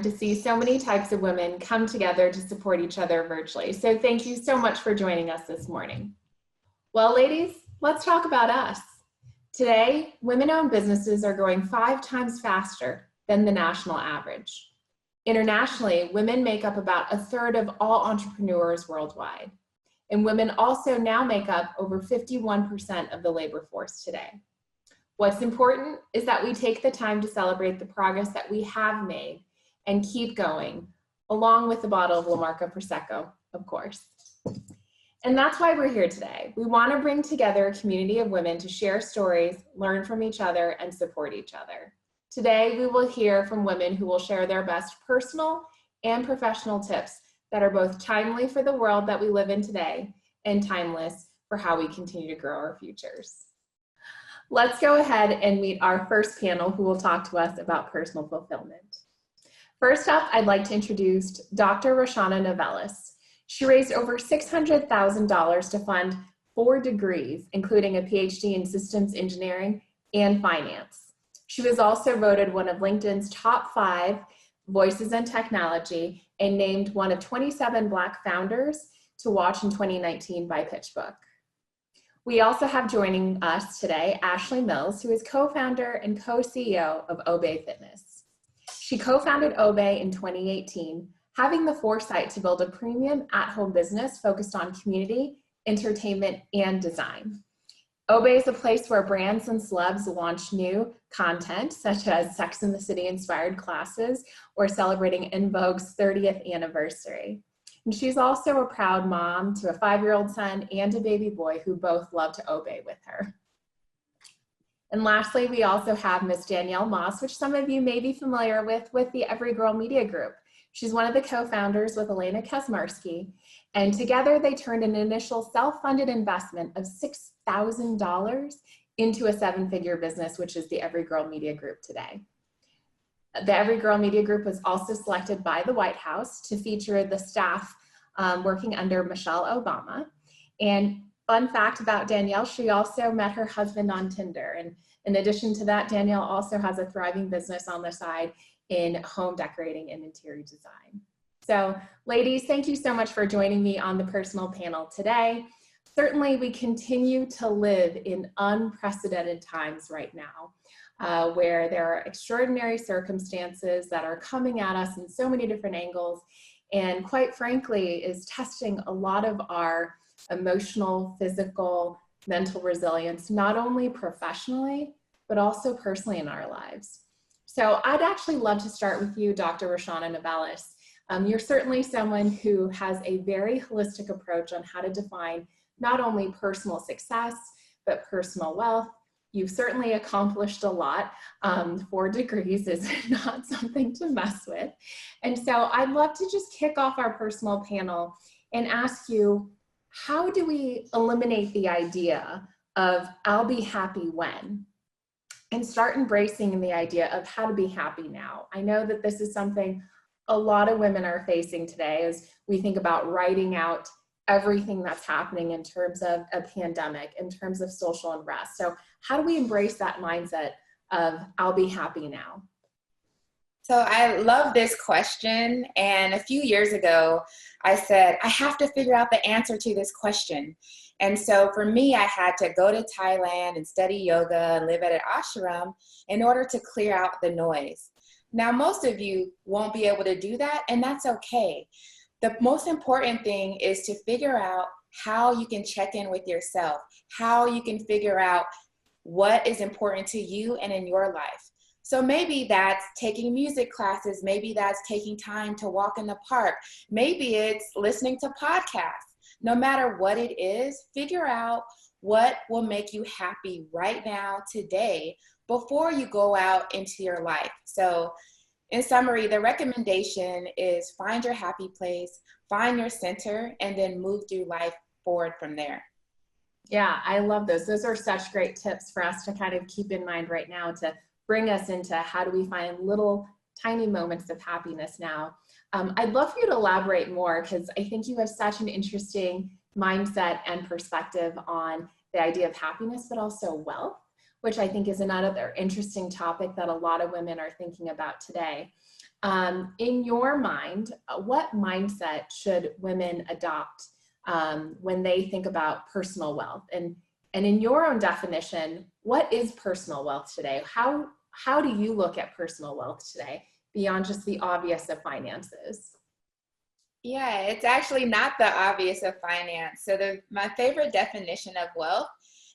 honored to see so many types of women come together to support each other virtually. So thank you so much for joining us this morning. Well, ladies, let's talk about us. Today, women-owned businesses are growing 5 times faster than the national average. Internationally, women make up about 1/3 of all entrepreneurs worldwide. And women also now make up over 51% of the labor force today. What's important is that we take the time to celebrate the progress that we have made and keep going, along with the bottle of Marca Prosecco, of course. And that's why we're here today. We want to bring together a community of women to share stories, learn from each other, and support each other. Today, we will hear from women who will share their best personal and professional tips that are both timely for the world that we live in today and timeless for how we continue to grow our futures. Let's go ahead and meet our first panel who will talk to us about personal fulfillment. First up, I'd like to introduce Dr. Roshanas. She raised over $600,000 to fund 4 degrees, including a PhD in systems engineering and finance. She was also voted one of LinkedIn's top 5 voices in technology and named one of 27 Black founders to watch in 2019 by PitchBook. We also have joining us today, Ashley Mills, who is co-founder and co-CEO of Obey Fitness. She co-founded Obey in 2018, having the foresight to build a premium at-home business focused on community, entertainment, and design. Obey is a place where brands and celebs launch new content, such as Sex and the City inspired classes or celebrating En Vogue's 30th anniversary. And she's also a proud mom to a 5-year-old son and a baby boy who both love to obey with her. And lastly, we also have Miss Danielle Moss, which some of you may be familiar with the Everygirl Media Group. She's one of the co-founders with Elena Kaczmarski, and together they turned an initial self-funded investment of $6,000 into a 7-figure business, which is the Everygirl Media Group today. The Everygirl Media Group was also selected by the White House to feature the staff working under Michelle Obama. And fun fact about Danielle, she also met her husband on Tinder. And in addition to that, Danielle also has a thriving business on the side in home decorating and interior design. So ladies, thank you so much for joining me on the personal panel today. Certainly we continue to live in unprecedented times right now, where there are extraordinary circumstances that are coming at us in so many different angles, and quite frankly is testing a lot of our emotional, physical, mental resilience, not only professionally, but also personally in our lives. So I'd actually love to start with you, Dr. Roshanas. You're certainly someone who has a very holistic approach on how to define not only personal success, but personal wealth. You've certainly accomplished a lot. 4 degrees is not something to mess with. And so I'd love to just kick off our personal panel and ask you, how do we eliminate the idea of I'll be happy when? And start embracing the idea of how to be happy now. I know that this is something a lot of women are facing today as we think about writing out everything that's happening in terms of a pandemic, in terms of social unrest. So how do we embrace that mindset of I'll be happy now? So I love this question. And a few years ago, I said, I have to figure out the answer to this question. And so for me, I had to go to Thailand and study yoga and live at an ashram in order to clear out the noise. Now, most of you won't be able to do that, and that's okay. The most important thing is to figure out how you can check in with yourself, how you can figure out what is important to you and in your life. So maybe that's taking music classes, maybe that's taking time to walk in the park, maybe it's listening to podcasts. No matter what it is, figure out what will make you happy right now, today, before you go out into your life. So in summary, the recommendation is find your happy place, find your center, and then move through life forward from there. Yeah, I love those. Those are such great tips for us to kind of keep in mind right now to bring us into how do we find little tiny moments of happiness now. I'd love for you to elaborate more because I think you have such an interesting mindset and perspective on the idea of happiness, but also wealth, which I think is another interesting topic that a lot of women are thinking about today. In your mind, what mindset should women adopt when they think about personal wealth? And in your own definition, what is personal wealth today? How do you look at personal wealth today beyond just the obvious of finances? Yeah, it's actually not the obvious of finance. So my favorite definition of wealth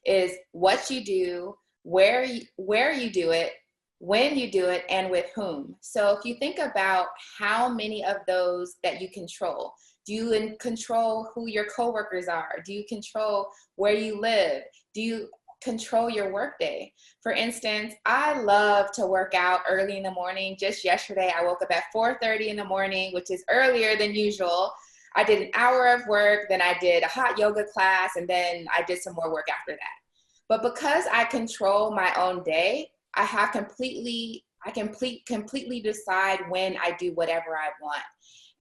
is what you do, where you do it, when you do it, and with whom. So if you think about how many of those that you control, do you control who your coworkers are? Do you control where you live? Do you control your workday? For instance, I love to work out early in the morning. Just yesterday, I woke up at 4:30 in the morning, which is earlier than usual. I did an hour of work, then I did a hot yoga class, and then I did some more work after that. But because I control my own day, I can completely decide when I do whatever I want.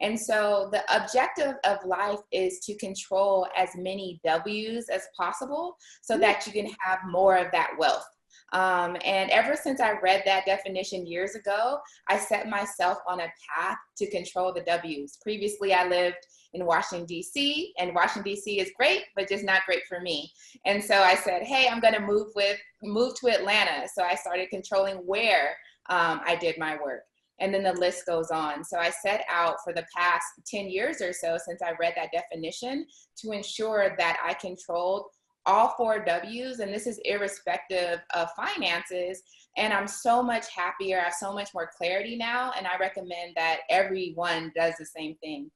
And so the objective of life is to control as many W's as possible so that you can have more of that wealth. And ever since I read that definition years ago, I set myself on a path to control the W's. Previously, I lived in Washington, D.C., and Washington, D.C. is great, but just not great for me. And so I said, hey, I'm going to move to Atlanta. So I started controlling where I did my work. And then the list goes on. So I set out for the past 10 years or so since I read that definition to ensure that I controlled all 4 W's, and this is irrespective of finances. And I'm so much happier. I have so much more clarity now, and I recommend that everyone does the same thing.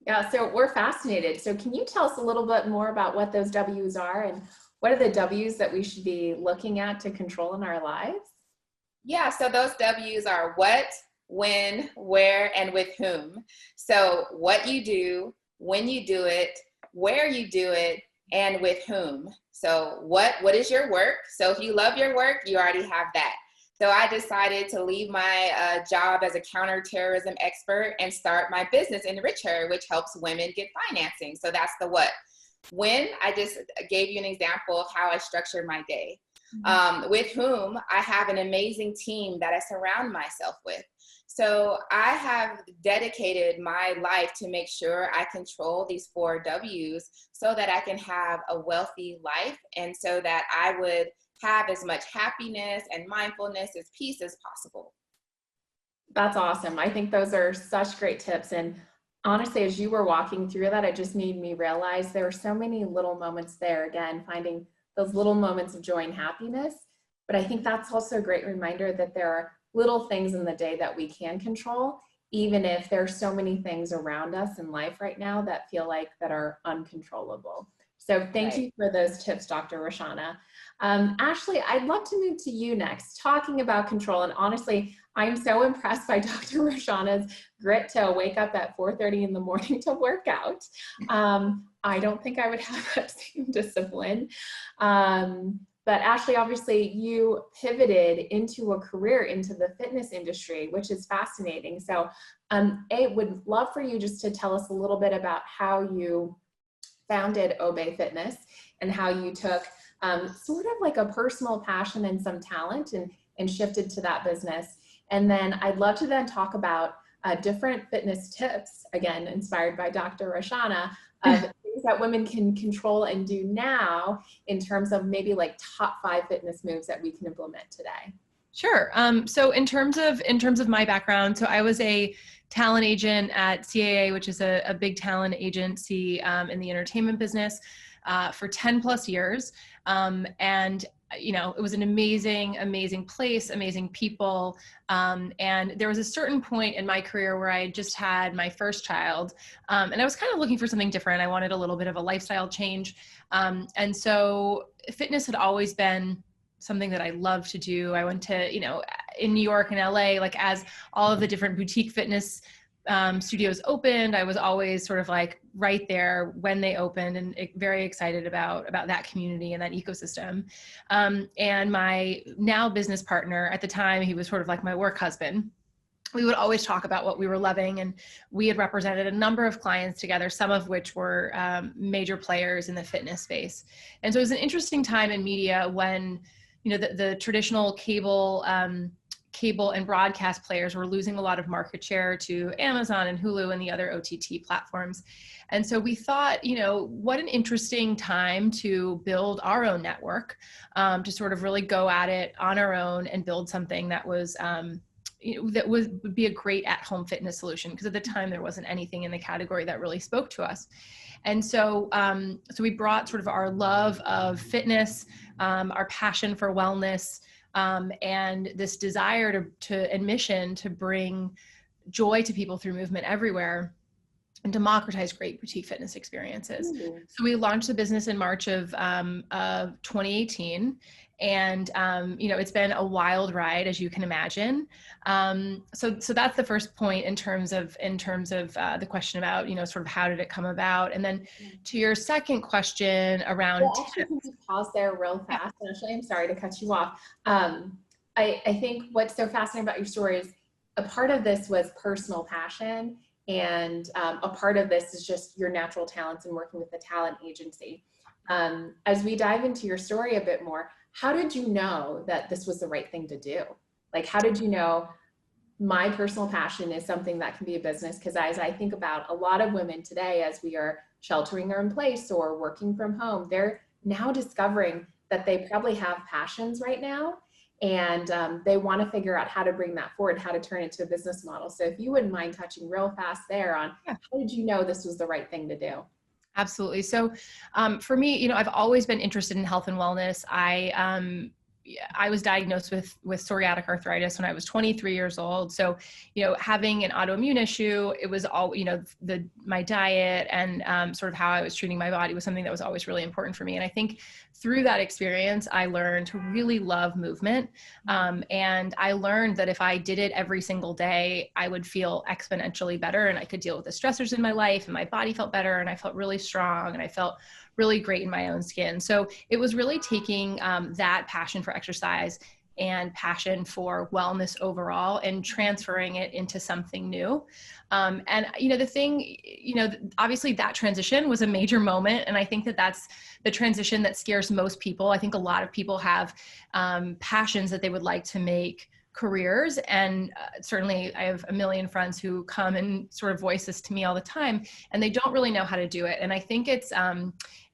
Yeah, so we're fascinated. So can you tell us a little bit more about what those W's are and what are the W's that we should be looking at to control in our lives? Yeah, so those W's are what, when, where, and with whom. So what you do, when you do it, where you do it, and with whom. So what is your work? So if you love your work, you already have that. So I decided to leave my job as a counterterrorism expert and start my business, Enrich Her, which helps women get financing. So that's the what. When, I just gave you an example of how I structure my day. With whom, I have an amazing team that I surround myself with. So I have dedicated my life to make sure I control these 4 W's so that I can have a wealthy life and so that I would have as much happiness and mindfulness as peace as possible. That's awesome. I think those are such great tips. And honestly, as you were walking through that, it just made me realize there are so many little moments there, again, finding those little moments of joy and happiness. But I think that's also a great reminder that there are little things in the day that we can control, even if there's so many things around us in life right now that feel like that are uncontrollable. So thank you for those tips, Dr. Roshana. Ashley, I'd love to move to you next, talking about control. And honestly, I'm so impressed by Dr. Roshana's grit to wake up at 4:30 in the morning to work out. I don't think I would have that same discipline. But Ashley, obviously you pivoted into a career into the fitness industry, which is fascinating. So I would love for you just to tell us a little bit about how you founded Obey Fitness and how you took sort of like a personal passion and some talent and shifted to that business. And then I'd love to then talk about different fitness tips, again, inspired by Dr. Roshana, of things that women can control and do now in terms of maybe like top 5 fitness moves that we can implement today. Sure. So in terms of my background, so I was a talent agent at CAA, which is a big talent agency in the entertainment business for 10 plus years. And you know, it was an amazing place, amazing people. And there was a certain point in my career where I had just had my first child. And I was kind of looking for something different. I wanted a little bit of a lifestyle change. And so fitness had always been something that I love to do. I went to, you know, in New York and LA, like as all of the different boutique fitness studios opened, I was always sort of like right there when they opened and very excited about that community and that ecosystem. And my now business partner at the time, he was sort of like my work husband. We would always talk about what we were loving, and we had represented a number of clients together, some of which were major players in the fitness space. And so it was an interesting time in media when, you know, the traditional cable cable and broadcast players were losing a lot of market share to Amazon and Hulu and the other OTT platforms. And so we thought, what an interesting time to build our own network, to sort of really go at it on our own and build something that was, would be a great at-home fitness solution, because at the time there wasn't anything in the category that really spoke to us. And so, so we brought sort of our love of fitness, our passion for wellness, and this desire and mission to bring joy to people through movement everywhere and democratize great boutique fitness experiences. Mm-hmm. So we launched the business in March of 2018. And, it's been a wild ride, as you can imagine. So that's the first point in terms of the question about, sort of how did it come about? And then to your second question around. Well, actually, can you pause there real fast? And actually, I'm sorry to cut you off. I think what's so fascinating about your story is a part of this was personal passion, and a part of this is just your natural talents and working with the talent agency. As we dive into your story a bit more, how did you know that this was the right thing to do? Like, how did you know my personal passion is something that can be a business? Because as I think about a lot of women today, as we are sheltering in place or working from home, they're now discovering that they probably have passions right now, and they want to figure out how to bring that forward, how to turn it to a business model. So if you wouldn't mind touching real fast there on how did you know this was the right thing to do? Absolutely. So for me, I've always been interested in health and wellness. I was diagnosed with psoriatic arthritis when I was 23 years old. So, having an autoimmune issue, it was all, my diet and sort of how I was treating my body was something that was always really important for me. And I think through that experience, I learned to really love movement. And I learned that if I did it every single day, I would feel exponentially better, and I could deal with the stressors in my life, and my body felt better, and I felt really strong, and I felt really great in my own skin. So it was really taking that passion for exercise and passion for wellness overall and transferring it into something new. And, the thing, obviously that transition was a major moment. And I think that that's the transition that scares most people. I think a lot of people have passions that they would like to make careers. And certainly I have a million friends who come and sort of voice this to me all the time, and they don't really know how to do it. And I think it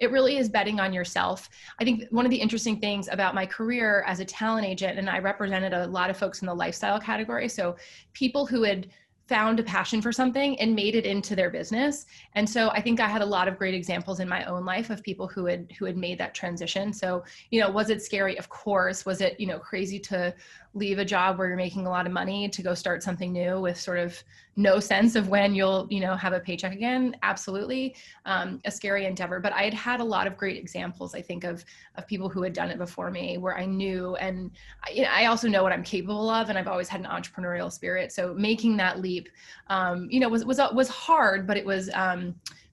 really is betting on yourself. I think one of the interesting things about my career as a talent agent, and I represented a lot of folks in the lifestyle category. So people who had found a passion for something and made it into their business. And so I think I had a lot of great examples in my own life of people who had made that transition. So, was it scary? Of course. Was it, crazy to leave a job where you're making a lot of money to go start something new with sort of no sense of when you'll, have a paycheck again? Absolutely. A scary endeavor, but I had a lot of great examples, I think, of people who had done it before me, where I knew, and I also know what I'm capable of, and I've always had an entrepreneurial spirit. So making that leap, was hard, but it was,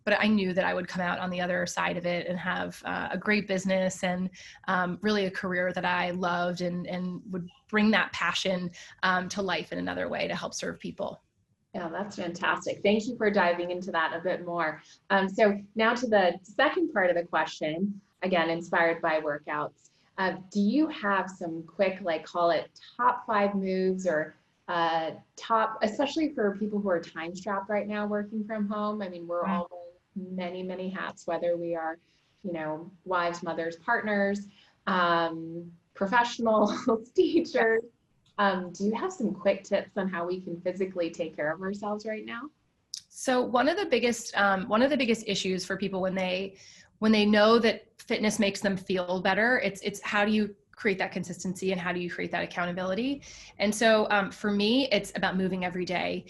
but I knew that I would come out on the other side of it and have a great business and really a career that I loved, and would bring that passion to life in another way to help serve people. Yeah, that's fantastic. Thank you for diving into that a bit more. So now to the second part of the question, again, inspired by workouts. Do you have some quick, call it top 5 moves or top, especially for people who are time strapped right now working from home? I mean, we're all wearing many, many hats, whether we are, wives, mothers, partners, professionals, teachers. Do you have some quick tips on how we can physically take care of ourselves right now? So one of the biggest issues for people when they know that fitness makes them feel better, it's how do you create that consistency and how do you create that accountability? And so for me, it's about moving every day.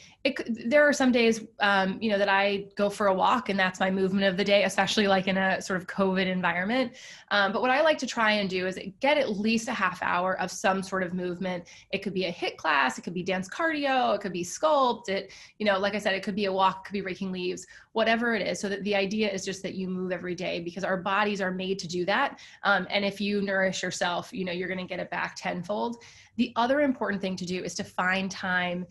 There are some days, that I go for a walk and that's my movement of the day, especially in a sort of COVID environment. But what I like to try and do is get at least a half hour of some sort of movement. It could be a HIIT class, it could be dance cardio, it could be sculpt, like I said, it could be a walk, it could be raking leaves, whatever it is. So that the idea is just that you move every day, because our bodies are made to do that. And if you nourish yourself, you're going to get it back tenfold. The other important thing to do is to find time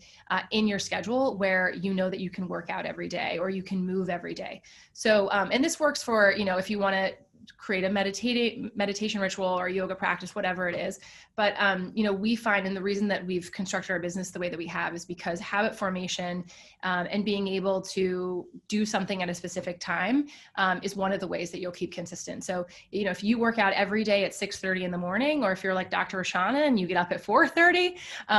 in your schedule where that you can work out every day or you can move every day. So, and this works for, if you want to create a meditation ritual or yoga practice, whatever it is. But, we find, and the reason that we've constructed our business the way that we have is because habit formation and being able to do something at a specific time is one of the ways that you'll keep consistent. So, if you work out every day at 6:30 in the morning, or if you're like Dr. Roshana and you get up at 4:30,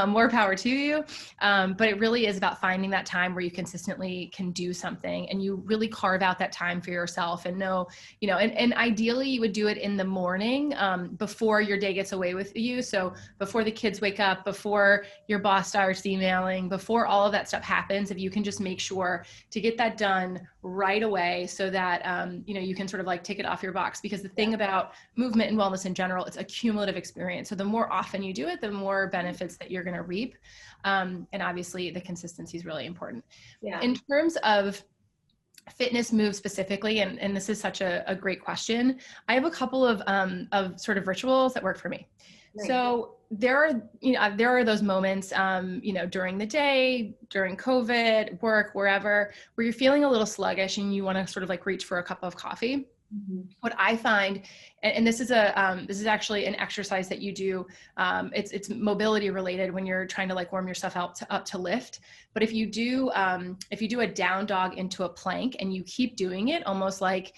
more power to you. But it really is about finding that time where you consistently can do something, and you really carve out that time for yourself and know, and ideally you would do it in the morning before your day gets away with you. So before the kids wake up, before your boss starts emailing, before all of that stuff happens, if you can just make sure to get that done right away so that, you can sort of like tick it off your box. Because the thing about movement and wellness in general, it's a cumulative experience. So the more often you do it, the more benefits that you're going to reap. And obviously the consistency is really important. Yeah. In terms of fitness moves specifically, and this is such a great question, I have a couple of sort of rituals that work for me. Right. So there are those moments, during the day, during COVID, work, wherever, where you're feeling a little sluggish and you want to sort of like reach for a cup of coffee. Mm-hmm. What I find, and this is actually an exercise that you do. It's mobility related when you're trying to like warm yourself up to lift. But if you do a down dog into a plank and you keep doing it, almost like,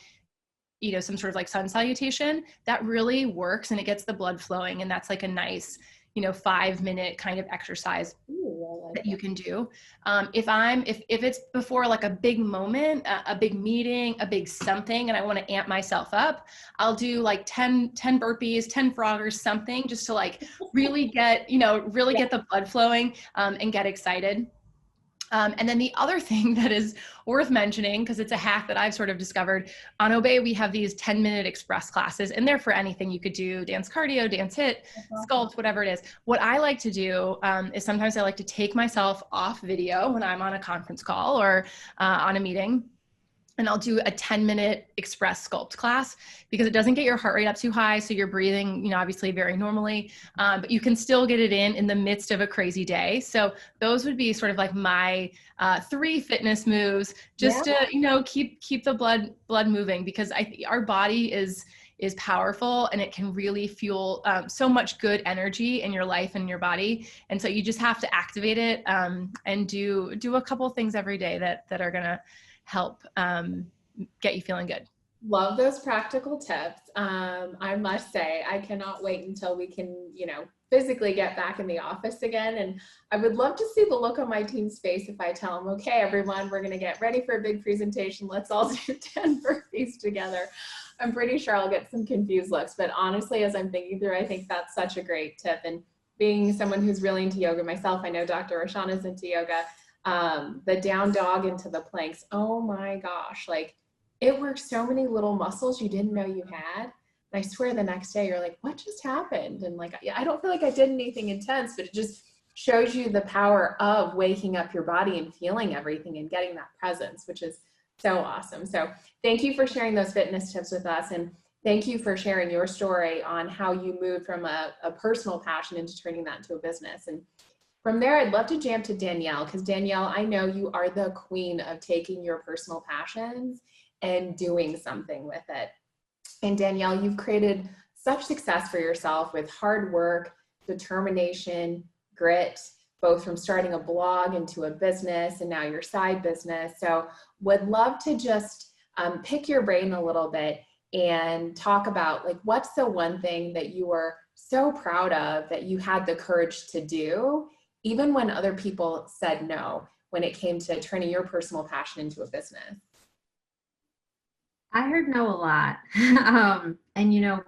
some sort of like sun salutation, that really works and it gets the blood flowing. And that's like a nice, 5-minute kind of exercise that you can do. If it's before like a big moment, a big meeting, a big something, and I want to amp myself up, I'll do like 10 burpees, 10 froggers, something, just to like really get, get the blood flowing and get excited. And then the other thing that is worth mentioning, because it's a hack that I've sort of discovered, on Obey, we have these 10-minute express classes, and they're for anything you could do: dance cardio, dance hit, sculpt, whatever it is. What I like to do is sometimes I like to take myself off video when I'm on a conference call or on a meeting. And I'll do a 10-minute express sculpt class, because it doesn't get your heart rate up too high. So you're breathing, obviously very normally, but you can still get it in the midst of a crazy day. So those would be sort of like my 3 fitness moves, just to, keep the blood moving, because our body is powerful, and it can really fuel so much good energy in your life and your body. And so you just have to activate it and do a couple of things every day that are going to help get you feeling good. Love those practical tips. I must say, I cannot wait until we can, physically get back in the office again. And I would love to see the look on my team's face if I tell them, okay, everyone, we're going to get ready for a big presentation. Let's all do 10 burpees together. I'm pretty sure I'll get some confused looks, but honestly, as I'm thinking through, I think that's such a great tip. And being someone who's really into yoga myself, I know Dr. Roshana's into yoga. The down dog into the planks, oh my gosh, like it works so many little muscles you didn't know you had. And I swear the next day you're like, what just happened? And like, I don't feel like I did anything intense, but it just shows you the power of waking up your body and feeling everything and getting that presence, which is so awesome. So thank you for sharing those fitness tips with us. And thank you for sharing your story on how you moved from a personal passion into turning that into a business. And from there, I'd love to jump to Danielle, because Danielle, I know you are the queen of taking your personal passions and doing something with it. And Danielle, you've created such success for yourself with hard work, determination, grit, both from starting a blog into a business and now your side business. So would love to just pick your brain a little bit and talk about, like, what's the one thing that you were so proud of that you had the courage to do, even when other people said no, when it came to turning your personal passion into a business? I heard no a lot. And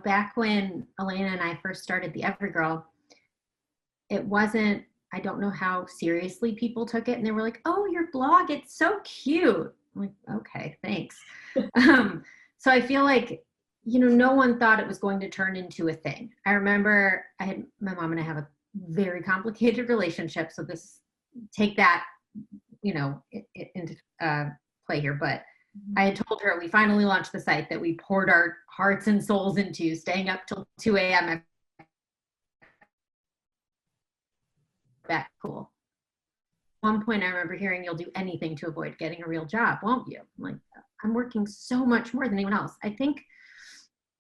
back when Elena and I first started the Everygirl, it wasn't, I don't know how seriously people took it. And they were like, oh, your blog, it's so cute. I'm like, okay, thanks. So I feel like, no one thought it was going to turn into a thing. I remember my mom and I have a very complicated relationship. So take that, into play here. But I had told her we finally launched the site that we poured our hearts and souls into, staying up till 2 a.m. That cool. At one point I remember hearing, you'll do anything to avoid getting a real job, won't you? I'm like, I'm working so much more than anyone else. I think,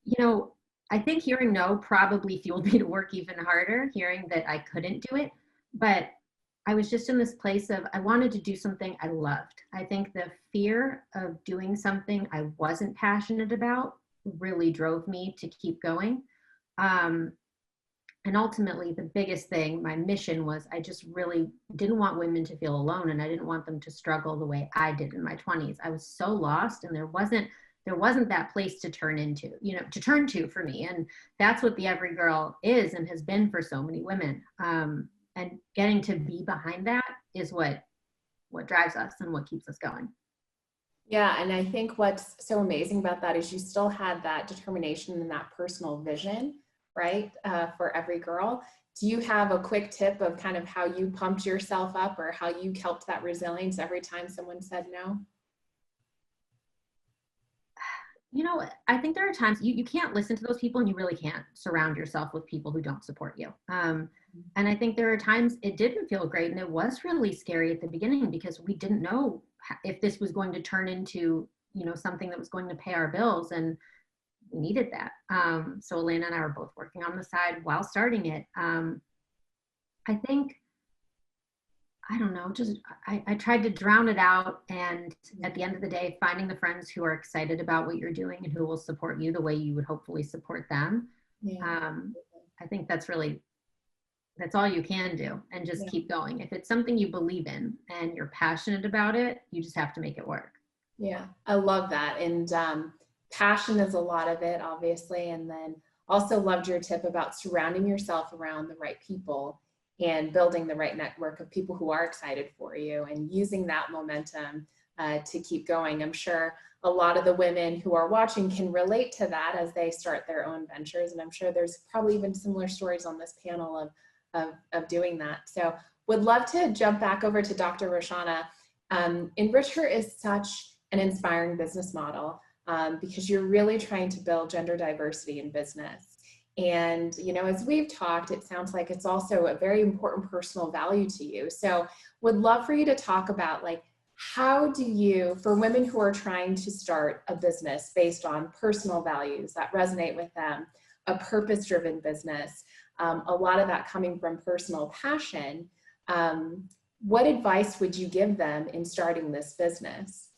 you know, I think hearing no probably fueled me to work even harder, hearing that I couldn't do it. But I was just in this place of I wanted to do something I loved. I think the fear of doing something I wasn't passionate about really drove me to keep going. Um, and ultimately, the biggest thing, my mission was I just really didn't want women to feel alone, and I didn't want them to struggle the way I did in my 20s. I was so lost, and there wasn't that place to turn into, to turn to for me. And that's what the Every Girl is and has been for so many women. And getting to be behind that is what drives us and what keeps us going. Yeah, and I think what's so amazing about that is you still had that determination and that personal vision, right, for Every Girl. Do you have a quick tip of kind of how you pumped yourself up or how you helped that resilience every time someone said no? I think there are times you can't listen to those people, and you really can't surround yourself with people who don't support you. And I think there are times it didn't feel great, and it was really scary at the beginning because we didn't know if this was going to turn into, something that was going to pay our bills, and we needed that. So Elena and I were both working on the side while starting it. I think, I don't know, just I tried to drown it out. And at the end of the day, finding the friends who are excited about what you're doing and who will support you the way you would hopefully support them. Yeah. I think that's all you can do, and just keep going. If it's something you believe in and you're passionate about it, you just have to make it work. Yeah, I love that. And passion is a lot of it, obviously. And then also loved your tip about surrounding yourself around the right people and building the right network of people who are excited for you and using that momentum to keep going. I'm sure a lot of the women who are watching can relate to that as they start their own ventures. And I'm sure there's probably even similar stories on this panel of doing that. So would love to jump back over to Dr. Roshana. Enrich Her is such an inspiring business model because you're really trying to build gender diversity in business. And, as we've talked, it sounds like it's also a very important personal value to you. So would love for you to talk about, like, how do you, for women who are trying to start a business based on personal values that resonate with them, a purpose-driven business, a lot of that coming from personal passion, what advice would you give them in starting this business?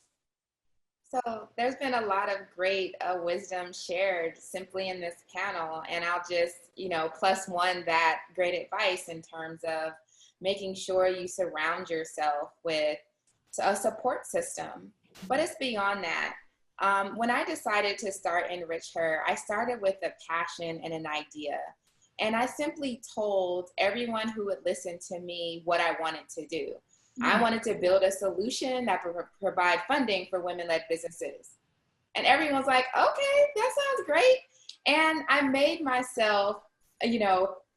So there's been a lot of great wisdom shared simply in this panel, and I'll just, plus one that great advice in terms of making sure you surround yourself with a support system. But it's beyond that. When I decided to start Enrich Her, I started with a passion and an idea. And I simply told everyone who would listen to me what I wanted to do. I wanted to build a solution that provide funding for women-led businesses. And everyone's like, okay, that sounds great. And I made myself,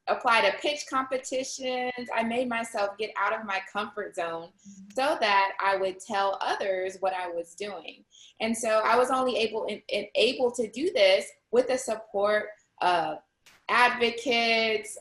apply to pitch competitions. I made myself get out of my comfort zone so that I would tell others what I was doing. And so I was only able to do this with the support of advocates,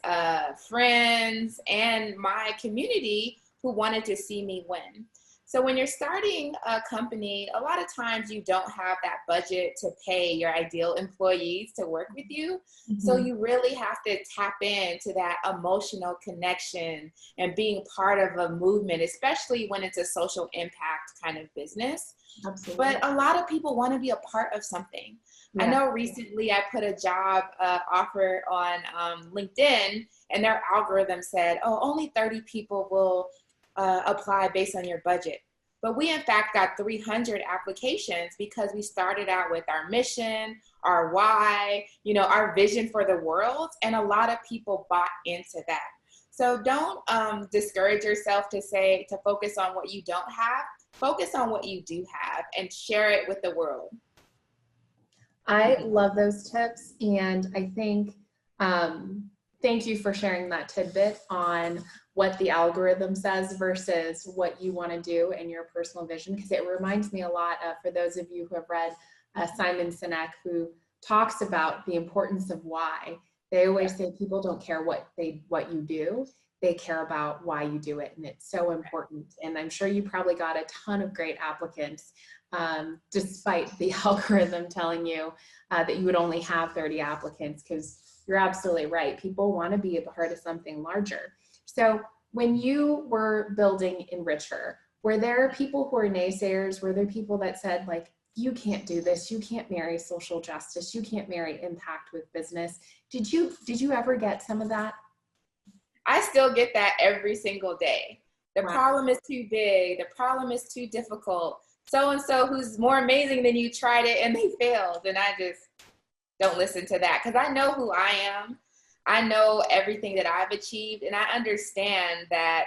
friends, and my community who wanted to see me win. So when you're starting a company, a lot of times you don't have that budget to pay your ideal employees to work with you. Mm-hmm. So you really have to tap into that emotional connection and being part of a movement, especially when it's a social impact kind of business. Absolutely. But a lot of people want to be a part of something. Yeah. I know recently I put a job offer on LinkedIn, and their algorithm said, only 30 people will apply based on your budget. But we in fact got 300 applications because we started out with our mission, our why, our vision for the world, and a lot of people bought into that. So don't discourage yourself to focus on what you don't have. Focus on what you do have and share it with the world. I love those tips, and I think thank you for sharing that tidbit on what the algorithm says versus what you want to do in your personal vision, because it reminds me a lot of, for those of you who have read Simon Sinek, who talks about the importance of why. They always say people don't care what you do, they care about why you do it. And it's so important. And I'm sure you probably got a ton of great applicants, despite the algorithm telling you that you would only have 30 applicants, because you're absolutely right. People want to be a part of something larger. So when you were building Enricher, were there people who were naysayers? Were there people that said, like, you can't do this, you can't marry social justice, you can't marry impact with business? Did you ever get some of that? I still get that every single day. The Wow. problem is too big. The problem is too difficult. So-and-so who's more amazing than you tried it and they failed. And I just don't listen to that, because I know who I am. I know everything that I've achieved, and I understand that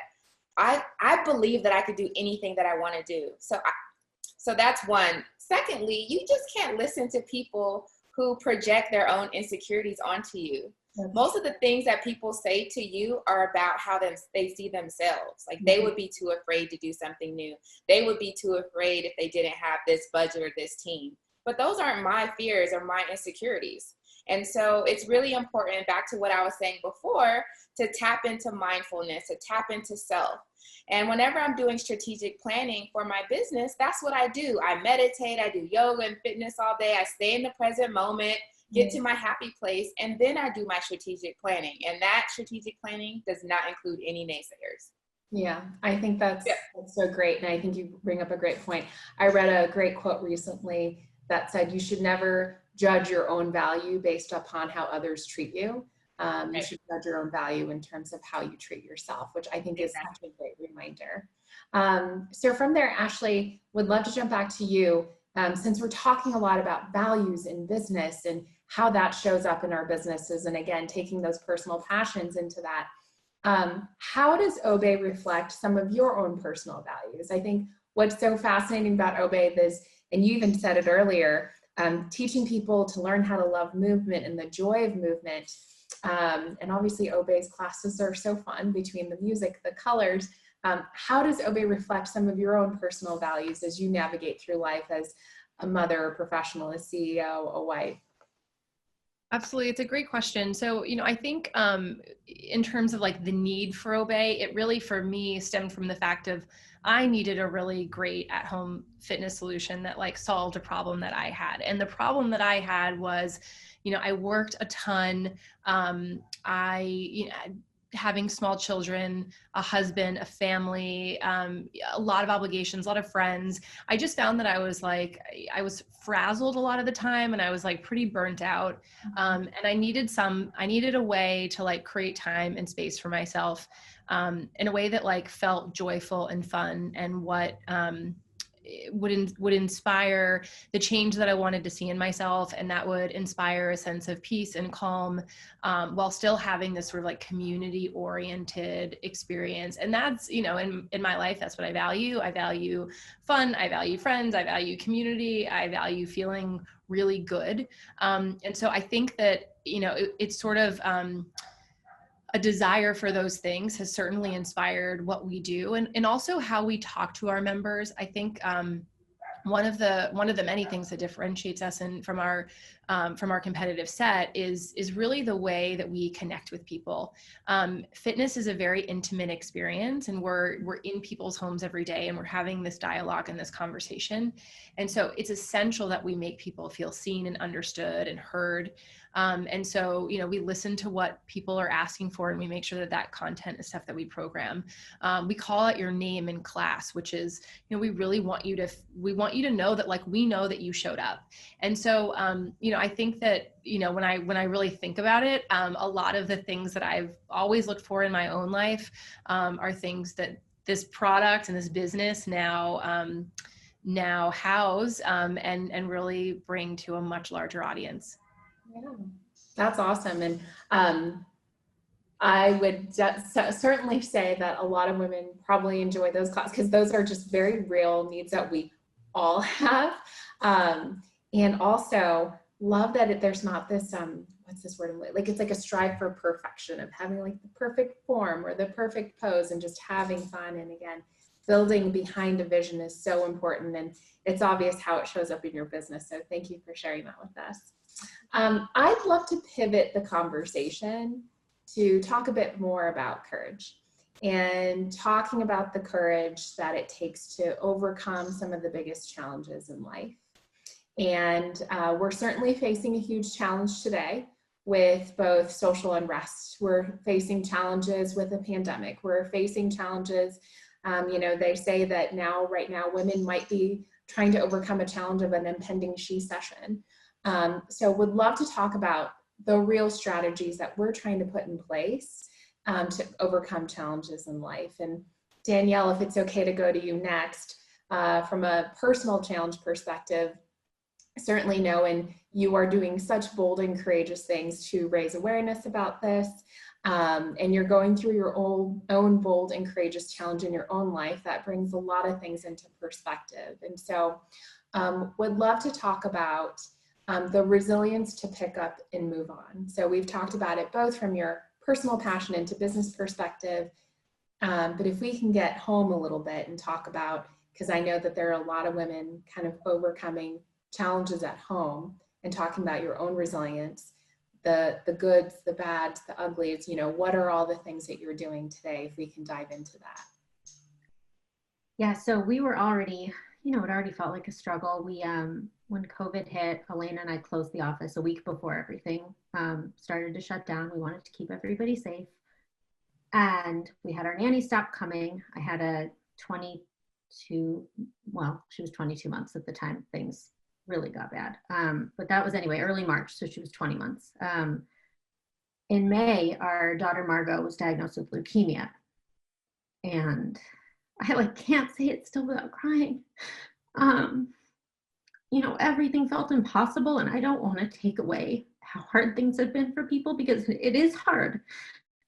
I believe that I could do anything that I want to do. So that's one. Secondly, you just can't listen to people who project their own insecurities onto you. Most of the things that people say to you are about how they see themselves. Like, they would be too afraid to do something new. They would be too afraid if they didn't have this budget or this team. But those aren't my fears or my insecurities. And so it's really important, back to what I was saying before, to tap into mindfulness, to tap into self. And whenever I'm doing strategic planning for my business, that's what I do. I meditate, I do yoga and fitness all day. I stay in the present moment, get to my happy place, and then I do my strategic planning. And that strategic planning does not include any naysayers. Yeah, I think that's so great. And I think you bring up a great point. I read a great quote recently that said, you should never judge your own value based upon how others treat you. You should judge your own value in terms of how you treat yourself, which I think is such a great reminder. So from there, Ashley, would love to jump back to you. Since we're talking a lot about values in business and how that shows up in our businesses, and again, taking those personal passions into that, how does Obey reflect some of your own personal values? I think what's so fascinating about Obey is, and you even said it earlier, teaching people to learn how to love movement and the joy of movement. And obviously Obey's classes are so fun, between the music, the colors. How does Obey reflect some of your own personal values as you navigate through life as a mother, a professional, a CEO, a wife? Absolutely. It's a great question. So, I think in terms of like the need for Obey, it really for me stemmed from the fact of I needed a really great at-home fitness solution that like solved a problem that I had. And the problem that I had was, I worked a ton. Having small children, a husband, a family, a lot of obligations, a lot of friends. I just found that I was frazzled a lot of the time, and I was like pretty burnt out. And I needed a way to like create time and space for myself in a way that like felt joyful and fun, and what would inspire the change that I wanted to see in myself, and that would inspire a sense of peace and calm, while still having this sort of like community oriented experience. And that's, in my life, that's what I value. I value fun, I value friends, I value community, I value feeling really good. And so I think that, it's sort of, a desire for those things has certainly inspired what we do, and also how we talk to our members. I think one of the many things that differentiates us from our competitive set is really the way that we connect with people. Fitness is a very intimate experience, and we're in people's homes every day, and we're having this dialogue and this conversation. And so it's essential that we make people feel seen and understood and heard. And so, we listen to what people are asking for, and we make sure that content is stuff that we program. We call out your name in class, which is, we really want you to know that, like, we know that you showed up. And so, I think that, when I really think about it, a lot of the things that I've always looked for in my own life are things that this product and this business now house and really bring to a much larger audience. Yeah, that's awesome. And I would certainly say that a lot of women probably enjoy those classes, because those are just very real needs that we all have. And also love that there's not this, what's this word? Like, it's like a strive for perfection of having like the perfect form or the perfect pose, and just having fun. And again, building behind a vision is so important, and it's obvious how it shows up in your business. So thank you for sharing that with us. I'd love to pivot the conversation to talk a bit more about courage. and talking about the courage that it takes to overcome some of the biggest challenges in life. And we're certainly facing a huge challenge today with both social unrest. We're facing challenges with a pandemic. We're facing challenges, you know, they say that right now, women might be trying to overcome a challenge of an impending she-cession. So would love to talk about the real strategies that we're trying to put in place to overcome challenges in life. And Danielle, if it's okay to go to you next, from a personal challenge perspective, certainly knowing you are doing such bold and courageous things to raise awareness about this, and you're going through your own bold and courageous challenge in your own life, that brings a lot of things into perspective. And so would love to talk about the resilience to pick up and move on. So we've talked about it both from your personal passion into business perspective, but if we can get home a little bit and talk about, because I know that there are a lot of women kind of overcoming challenges at home and talking about your own resilience, the goods, the bads, the uglies, you know, what are all the things that you're doing today, if we can dive into that? Yeah, so we were already, you know, it already felt like a struggle. We, when COVID hit, Elena and I closed the office a week before everything started to shut down. We wanted to keep everybody safe. And we had our nanny stop coming. I had a 22, well, she was 22 months at the time. Things really got bad. But that was anyway, early March. So she was 20 months. In May, our daughter Margot was diagnosed with leukemia. And I can't say it still without crying. You know, everything felt impossible, and I don't want to take away how hard things have been for people, because it is hard.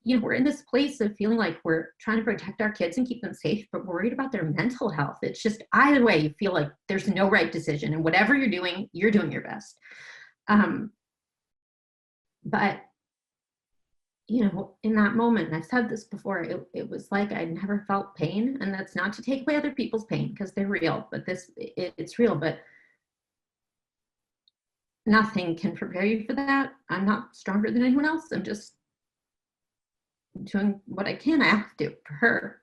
You know, we're in this place of feeling like we're trying to protect our kids and keep them safe, but we're worried about their mental health. It's just, either way, you feel like there's no right decision, and whatever you're doing your best. But you know, in that moment, and I've said this before, it was like I'd never felt pain, and that's not to take away other people's pain, because they're real, but it's real, but nothing can prepare you for that. I'm not stronger than anyone else. I'm just doing what I can. I have to for her.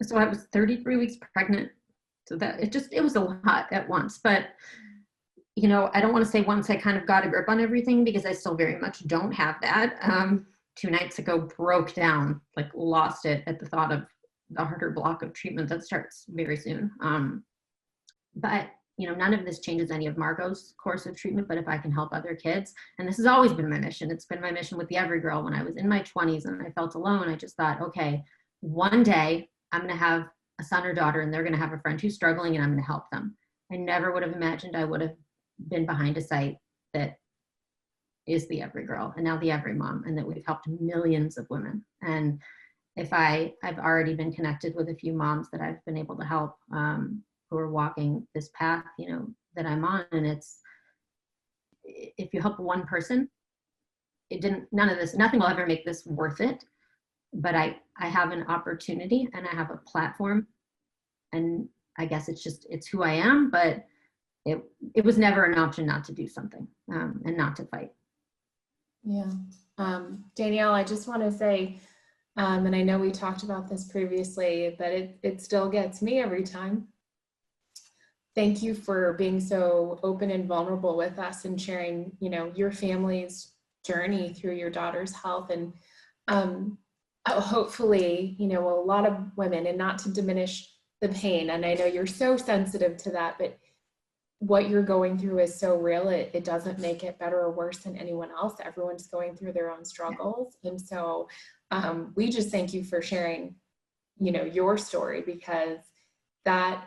So I was 33 weeks pregnant. So that it was a lot at once, but you know, I don't want to say once I kind of got a grip on everything, because I still very much don't have that. 2 nights ago, broke down, lost it at the thought of the harder block of treatment that starts very soon. But, you know, none of this changes any of Margot's course of treatment, but if I can help other kids, and this has always been my mission. It's been my mission with the Everygirl. When I was in my 20s and I felt alone, I just thought, okay, one day I'm going to have a son or daughter, and they're going to have a friend who's struggling, and I'm going to help them. I never would have imagined I would have been behind a site that is the Everygirl, and now the Everymom, and that we've helped millions of women. And if I've already been connected with a few moms that I've been able to help, who are walking this path, you know, that I'm on. And it's, if you help one person, nothing will ever make this worth it. But I have an opportunity, and I have a platform, and I guess it's who I am, but it was never an option not to do something, and not to fight. Yeah. Danielle, I just want to say, and I know we talked about this previously, but it still gets me every time. Thank you for being so open and vulnerable with us and sharing, you know, your family's journey through your daughter's health. And hopefully, you know, a lot of women, and not to diminish the pain, and I know you're so sensitive to that, but what you're going through is so real. It doesn't make it better or worse than anyone else. Everyone's going through their own struggles. And so we just thank you for sharing, you know, your story, because that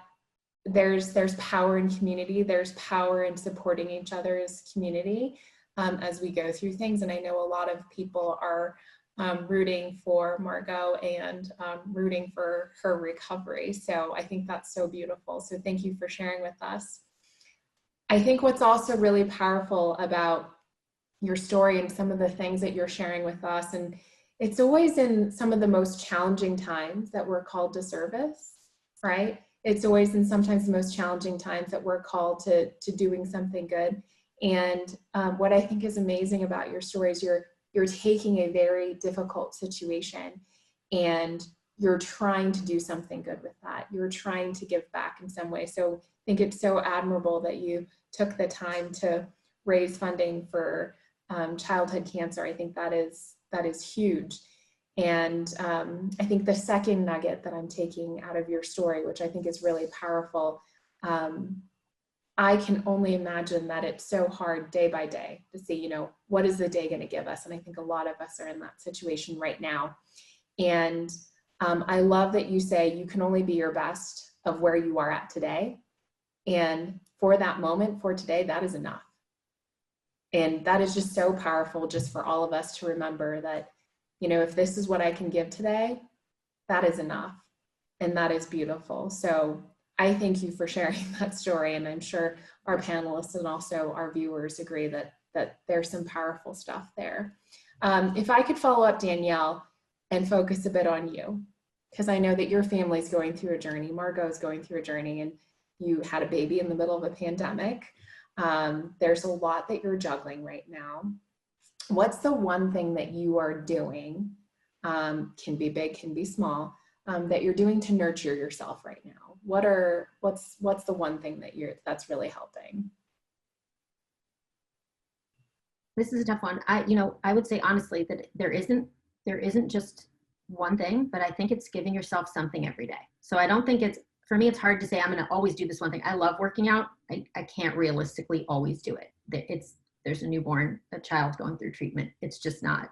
there's power in community. There's power in supporting each other as community as we go through things. And I know a lot of people are rooting for Margot and rooting for her recovery. So I think that's so beautiful. So thank you for sharing with us. I think what's also really powerful about your story and some of the things that you're sharing with us, and it's always in some of the most challenging times that we're called to service, right? It's always in sometimes the most challenging times that we're called to doing something good. And what I think is amazing about your story is you're taking a very difficult situation and you're trying to do something good with that. You're trying to give back in some way. So I think it's so admirable that you took the time to raise funding for childhood cancer. I think that is huge. And I think the second nugget that I'm taking out of your story, which I think is really powerful, I can only imagine that it's so hard day by day to see, you know, what is the day going to give us? And I think a lot of us are in that situation right now. And I love that you say you can only be your best of where you are at today. And for that moment, for today, that is enough. And that is just so powerful just for all of us to remember that, you know, if this is what I can give today, that is enough. And that is beautiful. So I thank you for sharing that story. And I'm sure our panelists and also our viewers agree that there's some powerful stuff there. If I could follow up, Danielle, and focus a bit on you, because I know that your family's going through a journey. Margot is going through a journey, and you had a baby in the middle of a pandemic. There's a lot that you're juggling right now. What's the one thing that you are doing, can be big, can be small, that you're doing to nurture yourself right now? What's the one thing that's really helping? This is a tough one. I would say honestly that there isn't just one thing, but I think it's giving yourself something every day. So I don't think for me, it's hard to say I'm going to always do this one thing. I love working out. I can't realistically always do it. There's a child going through treatment. It's just not,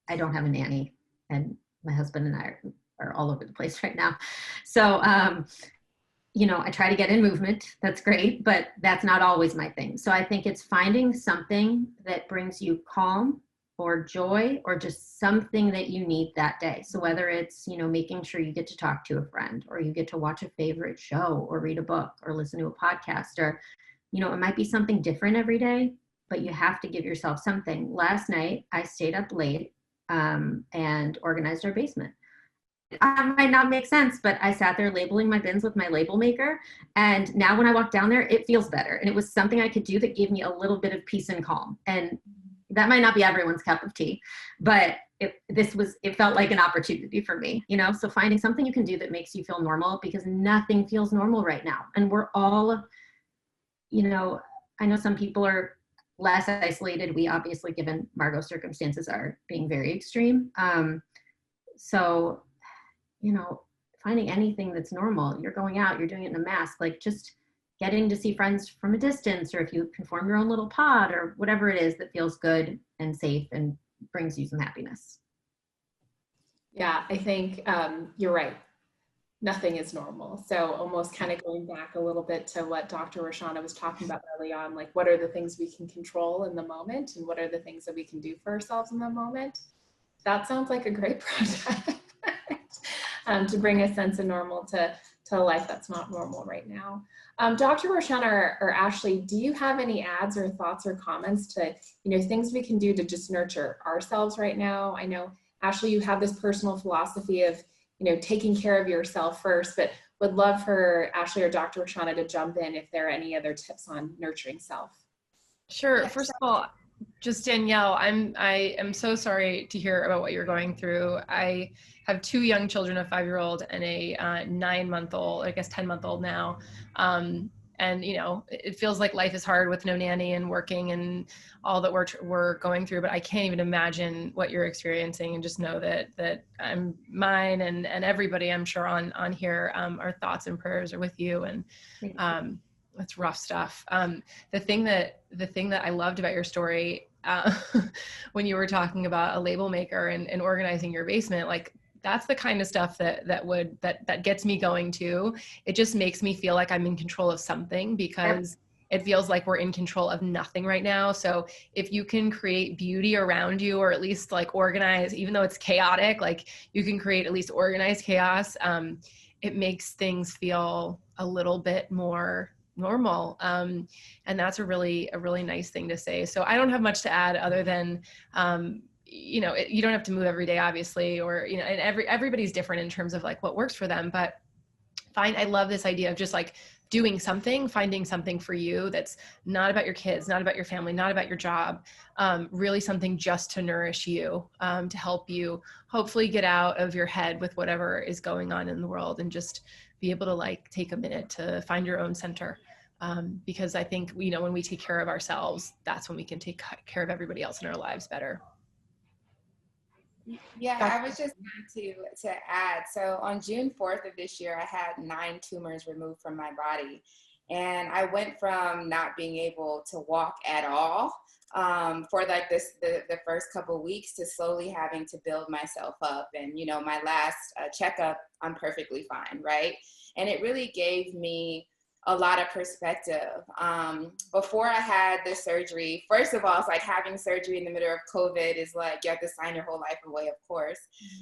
I don't have a nanny, and my husband and I are all over the place right now. So, I try to get in movement. That's great, but that's not always my thing. So I think it's finding something that brings you calm or joy or just something that you need that day. So whether it's, making sure you get to talk to a friend, or you get to watch a favorite show, or read a book, or listen to a podcast, or, it might be something different every day, but you have to give yourself something. Last night, I stayed up late and organized our basement. It might not make sense, but I sat there labeling my bins with my label maker. And now when I walk down there, it feels better. And it was something I could do that gave me a little bit of peace and calm. And that might not be everyone's cup of tea, but it felt like an opportunity for me, so finding something you can do that makes you feel normal, because nothing feels normal right now. And we're all, I know some people are less isolated. We obviously, given Margot's circumstances, are being very extreme. So, finding anything that's normal. You're going out, you're doing it in a mask, like just getting to see friends from a distance, or if you can form your own little pod, or whatever it is that feels good and safe and brings you some happiness. Yeah, I think you're right. Nothing is normal. So almost kind of going back a little bit to what Dr. Roshana was talking about early on, like what are the things we can control in the moment, and what are the things that we can do for ourselves in the moment? That sounds like a great project. To bring a sense of normal to a life that's not normal right now. Dr. Roshana or Ashley, do you have any ads or thoughts or comments to, things we can do to just nurture ourselves right now? I know, Ashley, you have this personal philosophy of, taking care of yourself first, but would love for Ashley or Dr. Roshana to jump in if there are any other tips on nurturing self. Sure. First of all, just Danielle, I am so sorry to hear about what you're going through. I have two young children, a 5-year-old and a 9-month-old, I guess 10-month-old now. And it feels like life is hard with no nanny and working and all that we're going through, but I can't even imagine what you're experiencing, and just know that mine and everybody I'm sure on here, our thoughts and prayers are with you. And that's rough stuff. The thing that I loved about your story, when you were talking about a label maker and organizing your basement, like that's the kind of stuff that gets me going too. It just makes me feel like I'm in control of something, because it feels like we're in control of nothing right now. So if you can create beauty around you, or at least like organize, even though it's chaotic, like you can create at least organized chaos, it makes things feel a little bit more normal. And that's a really nice thing to say. So I don't have much to add other than, you don't have to move every day, obviously, or, and everybody's different in terms of like what works for them, but I love this idea of just like doing something, finding something for you that's not about your kids, not about your family, not about your job, really something just to nourish you, to help you hopefully get out of your head with whatever is going on in the world, and just be able to like take a minute to find your own center. Because I think, you know, when we take care of ourselves, that's when we can take care of everybody else in our lives better. Yeah, I was just going to add. So on June 4th of this year, I had 9 tumors removed from my body. And I went from not being able to walk at all for like the first couple of weeks to slowly having to build myself up. And, you know, my last checkup, I'm perfectly fine, right? And it really gave me a lot of perspective. Before I had the surgery, first of all, it's like having surgery in the middle of COVID is like, you have to sign your whole life away, of course.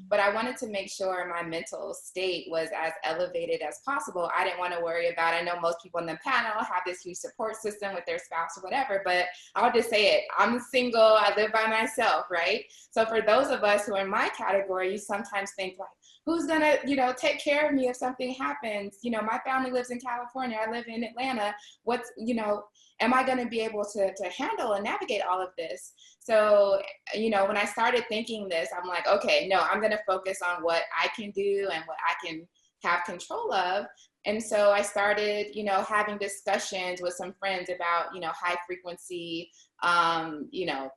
But I wanted to make sure my mental state was as elevated as possible. I didn't want to worry about, I know most people in the panel have this huge support system with their spouse or whatever, but I'll just say it, I'm single, I live by myself, right? So for those of us who are in my category, you sometimes think like, who's gonna, you know, take care of me if something happens? You know, my family lives in California, I live in Atlanta. What's, you know, am I gonna be able to handle and navigate all of this? So, you know, when I started thinking this, I'm like, okay, no, I'm gonna focus on what I can do and what I can have control of. And so I started, you know, having discussions with some friends about, you know, high frequency, you know,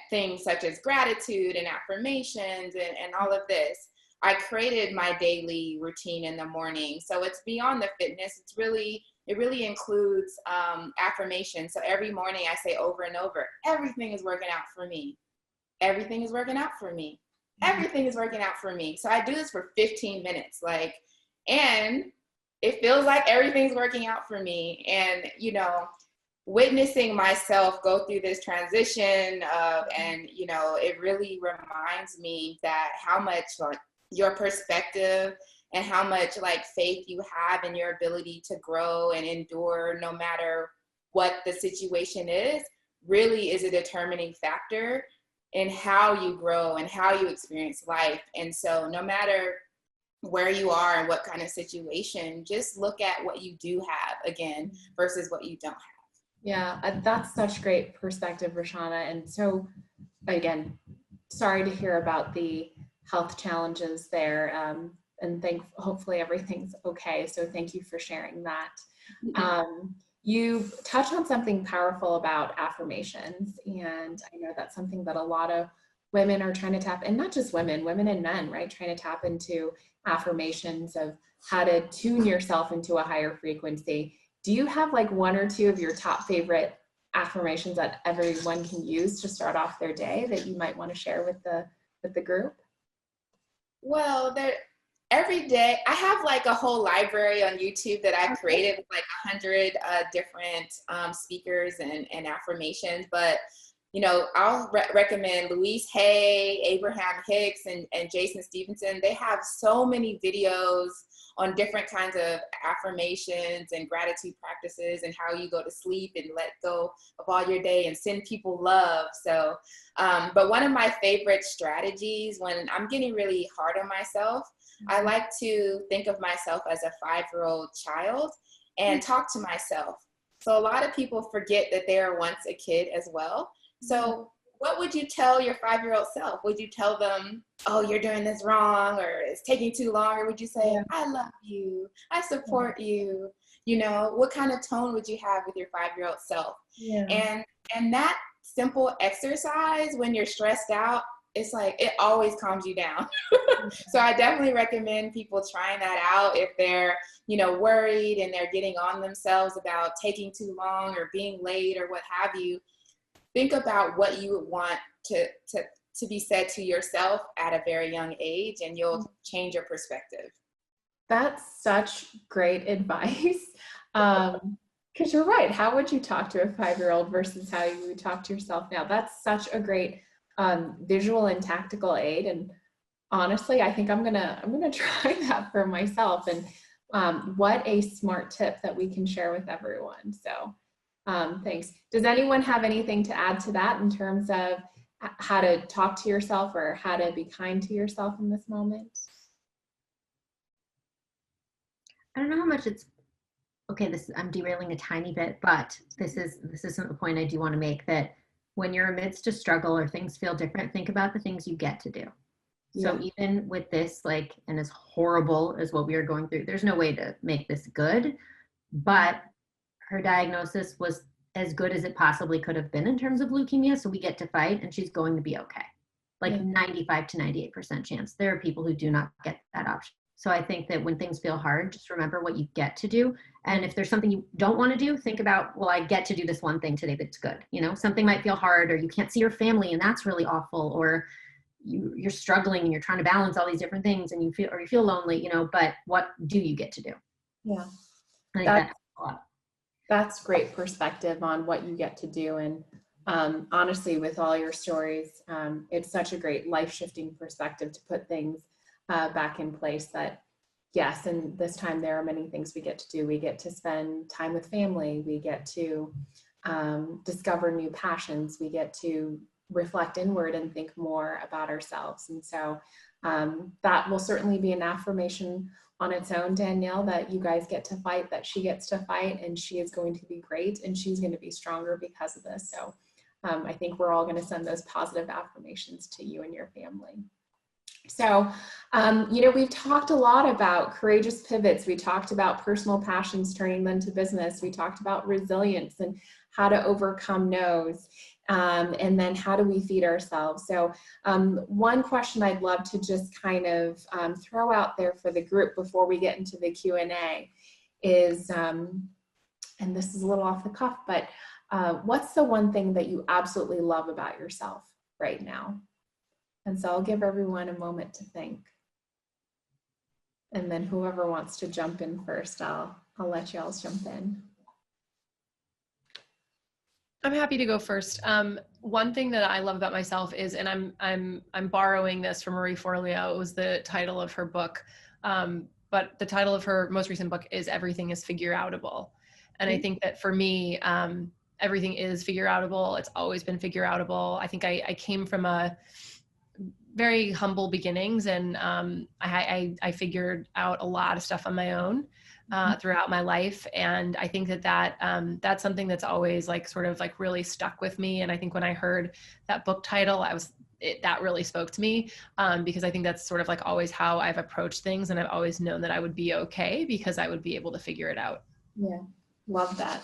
things such as gratitude and affirmations and all of this. I created my daily routine in the morning. So it's beyond the fitness. It really includes affirmations. So every morning I say over and over, everything is working out for me. Everything is working out for me. Everything is working out for me. So I do this for 15 minutes, like, and it feels like everything's working out for me. And, you know, witnessing myself go through this transition and, you know, it really reminds me that how much like your perspective and how much like faith you have in your ability to grow and endure no matter what the situation is really is a determining factor in how you grow and how you experience life. And so no matter where you are and what kind of situation, just look at what you do have again versus what you don't have. Yeah, that's such great perspective, Roshana. And so again, sorry to hear about the health challenges there, and hopefully everything's okay. So thank you for sharing that. You touched on something powerful about affirmations, and I know that's something that a lot of women are trying to tap, and not just women and men, right? Trying to tap into affirmations of how to tune yourself into a higher frequency. Do you have like 1 or 2 of your top favorite affirmations that everyone can use to start off their day that you might want to share with the group? Well, every day I have like a whole library on YouTube that I've created with like 100 different speakers and affirmations. But, you know, I'll recommend Louise Hay, Abraham Hicks, and Jason Stevenson. They have so many videos on different kinds of affirmations and gratitude practices and how you go to sleep and let go of all your day and send people love. So, but one of my favorite strategies when I'm getting really hard on myself, I like to think of myself as a 5-year-old child and talk to myself. So a lot of people forget that they were once a kid as well. So what would you tell your 5-year-old self? Would you tell them, oh, you're doing this wrong, or it's taking too long? Or would you say, I love you, I support you? You know, what kind of tone would you have with your 5-year-old self? Yeah. And that simple exercise when you're stressed out, it's like, it always calms you down. So I definitely recommend people trying that out if they're, you know, worried and they're getting on themselves about taking too long or being late or what have you. Think about what you would want to be said to yourself at a very young age, and you'll change your perspective. That's such great advice. Because you're right. How would you talk to a 5-year-old versus how you would talk to yourself now? That's such a great visual and tactical aid. And honestly, I think I'm gonna try that for myself. And what a smart tip that we can share with everyone. So thanks. Does anyone have anything to add to that in terms of how to talk to yourself or how to be kind to yourself in this moment? I don't know how much it's okay, I'm derailing a tiny bit, but this isn't the point I do want to make, that when you're amidst a struggle or things feel different, think about the things you get to do. So even with this, like, and as horrible as what we are going through, there's no way to make this good, but her diagnosis was as good as it possibly could have been in terms of leukemia. So we get to fight and she's going to be okay. Like 95 to 98% chance. There are people who do not get that option. So I think that when things feel hard, just remember what you get to do. And if there's something you don't want to do, think about, well, I get to do this one thing today that's good. You know, something might feel hard, or you can't see your family and that's really awful, or you're struggling and you're trying to balance all these different things and you feel lonely, you know, but what do you get to do? Yeah. I think that's a lot. That's great perspective on what you get to do. And honestly, with all your stories, it's such a great life-shifting perspective to put things back in place that, yes, and this time there are many things we get to do. We get to spend time with family. We get to discover new passions. We get to reflect inward and think more about ourselves. And so that will certainly be an affirmation on its own, Danielle, that you guys get to fight, that she gets to fight, and she is going to be great and she's going to be stronger because of this. So I think we're all going to send those positive affirmations to you and your family. So, you know, we've talked a lot about courageous pivots. We talked about personal passions, turning them to business. We talked about resilience and how to overcome no's. And then how do we feed ourselves? So one question I'd love to just kind of throw out there for the group before we get into the Q&A is, and this is a little off the cuff, but what's the one thing that you absolutely love about yourself right now? And so I'll give everyone a moment to think. And then whoever wants to jump in first, I'll let y'all jump in. I'm happy to go first. One thing that I love about myself is, and I'm borrowing this from Marie Forleo. It was the title of her book, but the title of her most recent book is "Everything is Figure-Outable," and I think that for me, everything is figure-outable. It's always been figure-outable. I think I came from a very humble beginnings, and I figured out a lot of stuff on my own throughout my life. And I think that's something that's always like sort of like really stuck with me. And I think when I heard that book title, that really spoke to me because I think that's sort of like always how I've approached things. And I've always known that I would be okay because I would be able to figure it out. Yeah, love that.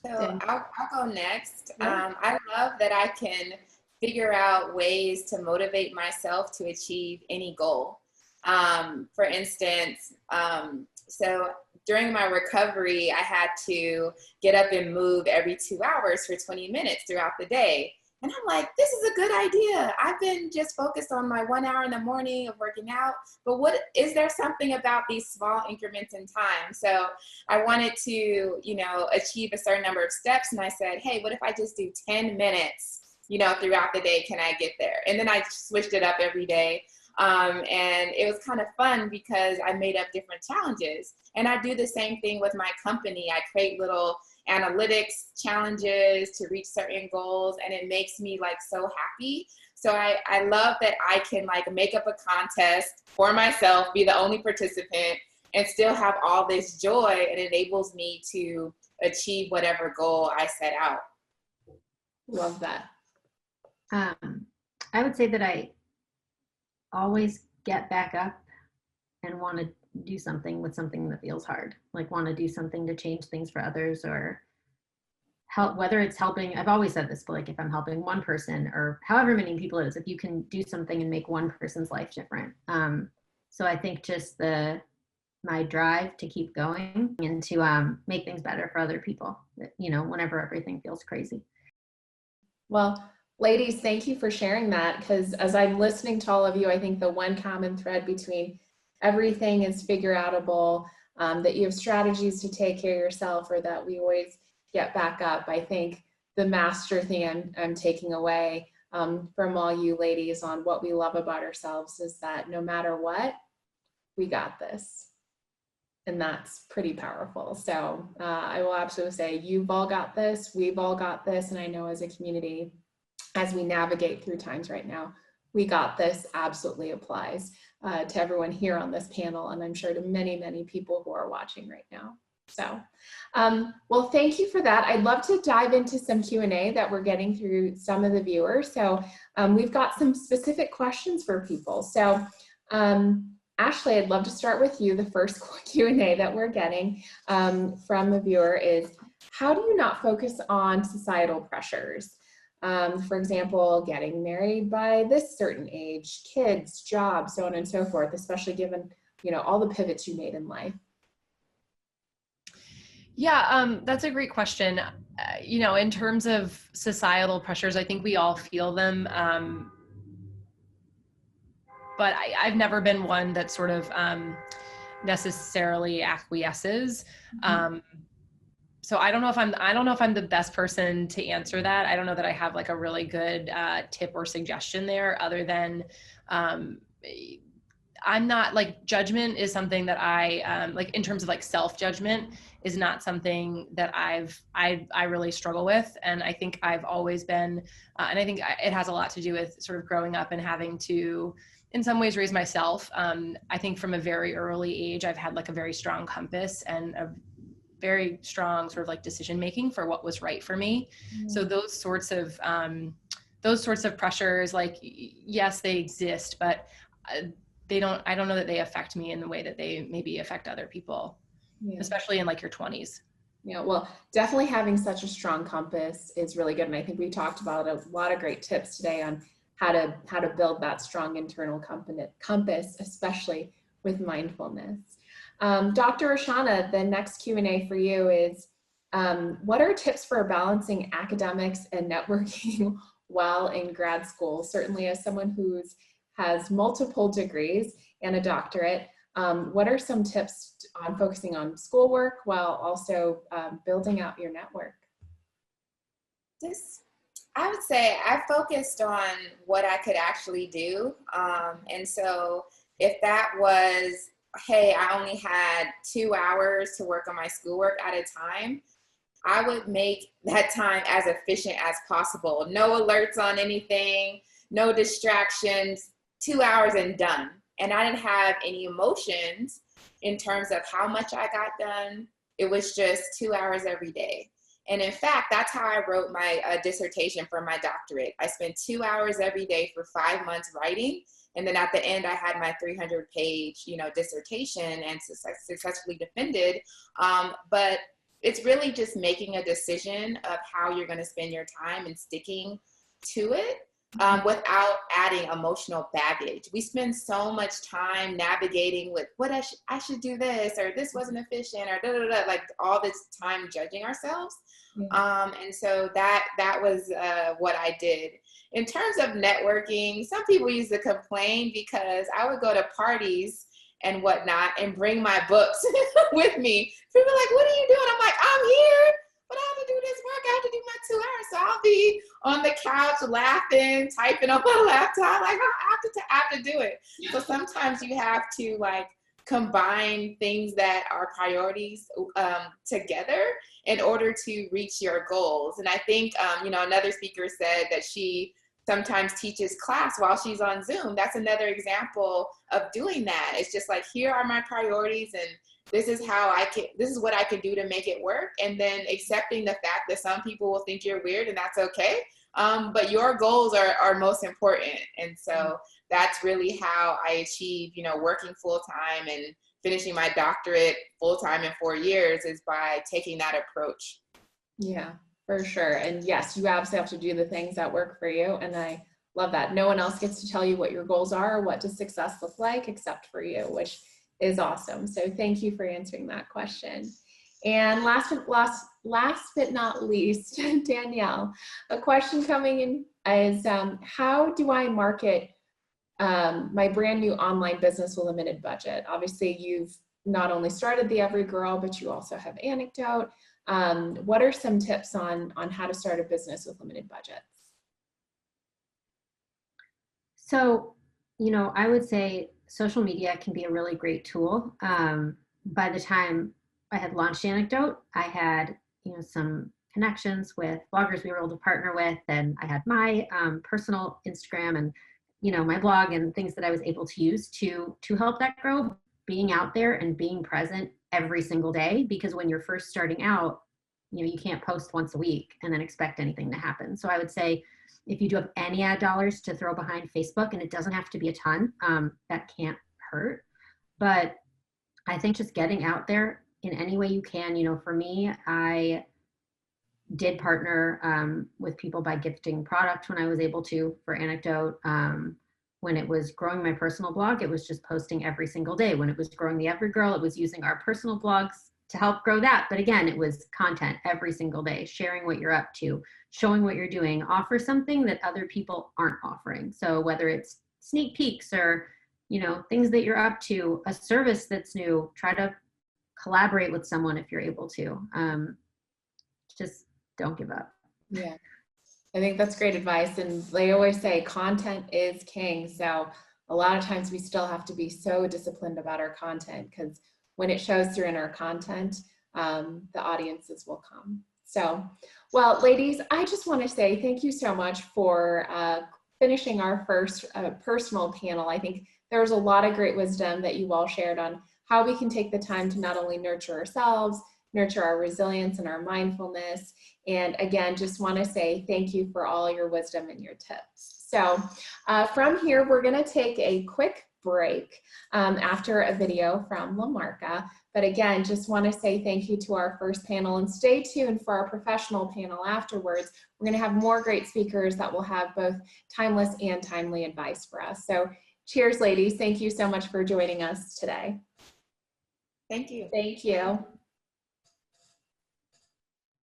So I'll go next. I love that I can figure out ways to motivate myself to achieve any goal. For instance, so during my recovery, I had to get up and move every 2 hours for 20 minutes throughout the day. And I'm like, this is a good idea. I've been just focused on my 1 hour in the morning of working out, but is there something about these small increments in time? So I wanted to, you know, achieve a certain number of steps. And I said, hey, what if I just do 10 minutes, you know, throughout the day? Can I get there? And then I switched it up every day. And it was kind of fun because I made up different challenges. And I do the same thing with my company. I create little analytics challenges to reach certain goals, and it makes me like so happy. So I love that I can like make up a contest for myself, be the only participant, and still have all this joy. It enables me to achieve whatever goal I set out. Love that. I would say that I always get back up and want to do something with something that feels hard, like want to do something to change things for others or help, whether it's helping, I've always said this, but like if I'm helping one person or however many people it is, if you can do something and make one person's life different. So I think just my drive to keep going and to make things better for other people, you know, whenever everything feels crazy. Well, ladies, thank you for sharing that, because as I'm listening to all of you, I think the one common thread between everything is figure-outable, that you have strategies to take care of yourself, or that we always get back up. I think the master thing I'm taking away from all you ladies on what we love about ourselves is that no matter what, we got this. And that's pretty powerful. So I will absolutely say you've all got this, we've all got this, and I know as a community, as we navigate through times right now, we got this absolutely applies to everyone here on this panel, and I'm sure to many, many people who are watching right now. So, well, thank you for that. I'd love to dive into some Q&A that we're getting through some of the viewers. So we've got some specific questions for people. So Ashley, I'd love to start with you. The first Q&A that we're getting from a viewer is, how do you not focus on societal pressures? For example, getting married by this certain age, kids, jobs, so on and so forth, especially given, you know, all the pivots you made in life. Yeah, that's a great question. You know, in terms of societal pressures, I think we all feel them. But I've never been one that sort of necessarily acquiesces. So I don't know if I'm the best person to answer that. I don't know that I have like a really good tip or suggestion there, other than I'm not like, judgment is something that I like, in terms of like self-judgment is not something that I really struggle with. And I think I've always been, and I think it has a lot to do with sort of growing up and having to, in some ways, raise myself. I think from a very early age, I've had like a very strong compass and a very strong sort of like decision making for what was right for me. So those sorts of pressures, like, yes, they exist, but I don't know that they affect me in the way that they maybe affect other people, especially in like your 20s. Yeah, well, definitely having such a strong compass is really good. And I think we talked about a lot of great tips today on how to build that strong internal compass, especially with mindfulness. Dr. Roshana, the next Q&A for you is, what are tips for balancing academics and networking while in grad school? Certainly as someone has multiple degrees and a doctorate, what are some tips on focusing on schoolwork while also building out your network? I would say I focused on what I could actually do. And so if that was, hey, I only had 2 hours to work on my schoolwork at a time, I would make that time as efficient as possible. No alerts on anything, no distractions, 2 hours and done. And I didn't have any emotions in terms of how much I got done. It was just 2 hours every day. And in fact, that's how I wrote my dissertation for my doctorate. I spent 2 hours every day for 5 months writing. And then at the end, I had my 300-page, dissertation and successfully defended. But it's really just making a decision of how you're going to spend your time and sticking to it. Without adding emotional baggage. We spend so much time navigating with what I should do this, or this wasn't efficient, or like all this time judging ourselves. And so that was what I did. In terms of networking, some people used to complain because I would go to parties and whatnot and bring my books with me. People are like, what are you doing? I'm like, I'm here. But I have to do this work. I have to do my 2 hours. So I'll be on the couch laughing, typing on my laptop. Like, I have to do it. So sometimes you have to like combine things that are priorities together in order to reach your goals. And I think, another speaker said that she sometimes teaches class while she's on Zoom. That's another example of doing that. It's just like, here are my priorities, and this is what I can do to make it work. And then accepting the fact that some people will think you're weird, and that's okay. But your goals are most important. And so that's really how I achieve, working full time and finishing my doctorate full time in 4 years, is by taking that approach. Yeah, for sure. And yes, you absolutely have to do the things that work for you. And I love that. No one else gets to tell you what your goals are or what does success look like except for you, which is awesome. So thank you for answering that question. And last but not least, Danielle, a question coming in is, how do I market my brand new online business with limited budget? Obviously, you've not only started the Everygirl, but you also have Anecdote. What are some tips on how to start a business with limited budgets? So, I would say social media can be a really great tool. By the time I had launched Anecdote, I had, some connections with bloggers we were able to partner with, and I had my personal Instagram and you know, my blog and things that I was able to use to help that grow, being out there and being present every single day, because when you're first starting out, you know, you can't post once a week and then expect anything to happen. So I would say if you do have any ad dollars to throw behind Facebook, and it doesn't have to be a ton, that can't hurt. But I think just getting out there in any way you can. You know, for me, I did partner with people by gifting product when I was able to. For anecdote, when it was growing my personal blog, it was just posting every single day. When it was growing the Everygirl, it was using our personal blogs to help grow that. But again, it was content every single day, sharing what you're up to, showing what you're doing, offer something that other people aren't offering. So whether it's sneak peeks or, you know, things that you're up to, a service that's new, try to collaborate with someone if you're able to. Just don't give up. Yeah, I think that's great advice. And they always say content is king. So a lot of times we still have to be so disciplined about our content, because when it shows through in our content, the audiences will come. So, well, ladies, I just want to say thank you so much for finishing our first personal panel. I think there was a lot of great wisdom that you all shared on how we can take the time to not only nurture ourselves, nurture our resilience and our mindfulness. And again, just want to say thank you for all your wisdom and your tips. So from here, we're going to take a quick break after a video from Marca. But again, just want to say thank you to our first panel, and stay tuned for our professional panel afterwards. We're going to have more great speakers that will have both timeless and timely advice for us. So cheers, ladies. Thank you so much for joining us today. Thank you. Thank you.